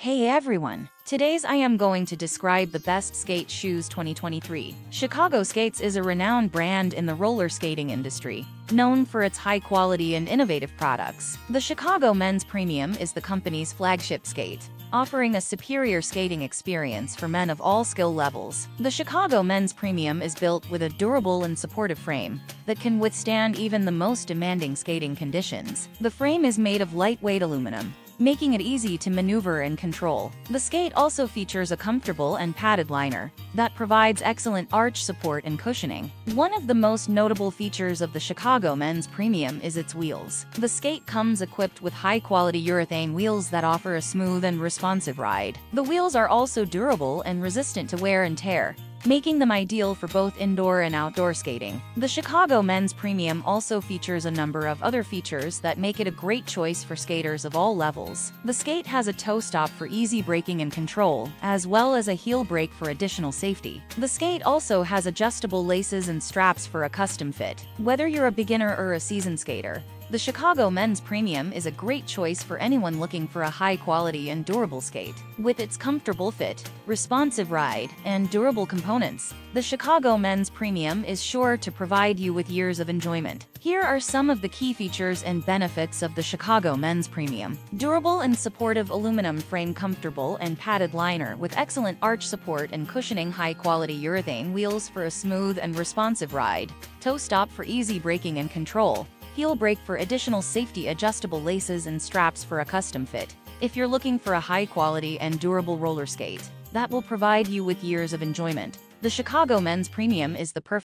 Hey everyone! Today's I am going to describe the best skate shoes 2023. Chicago Skates is a renowned brand in the roller skating industry, known for its high quality and innovative products. The Chicago Men's Premium is the company's flagship skate, offering a superior skating experience for men of all skill levels. The Chicago Men's Premium is built with a durable and supportive frame that can withstand even the most demanding skating conditions. The frame is made of lightweight aluminum, making it easy to maneuver and control. The skate also features a comfortable and padded liner that provides excellent arch support and cushioning. One of the most notable features of the Chicago Men's Premium is its wheels. The skate comes equipped with high-quality urethane wheels that offer a smooth and responsive ride. The wheels are also durable and resistant to wear and tear, making them ideal for both indoor and outdoor skating. The Chicago Men's Premium also features a number of other features that make it a great choice for skaters of all levels. The skate has a toe stop for easy braking and control, as well as a heel brake for additional safety. The skate also has adjustable laces and straps for a custom fit. Whether you're a beginner or a seasoned skater, the Chicago Men's Premium is a great choice for anyone looking for a high-quality and durable skate. With its comfortable fit, responsive ride, and durable components, the Chicago Men's Premium is sure to provide you with years of enjoyment. Here are some of the key features and benefits of the Chicago Men's Premium. Durable and supportive aluminum frame, comfortable and padded liner with excellent arch support and cushioning, high-quality urethane wheels for a smooth and responsive ride, toe stop for easy braking and control, heel brake for additional safety, adjustable laces and straps for a custom fit. If you're looking for a high-quality and durable roller skate that will provide you with years of enjoyment, the Chicago Men's Premium is the perfect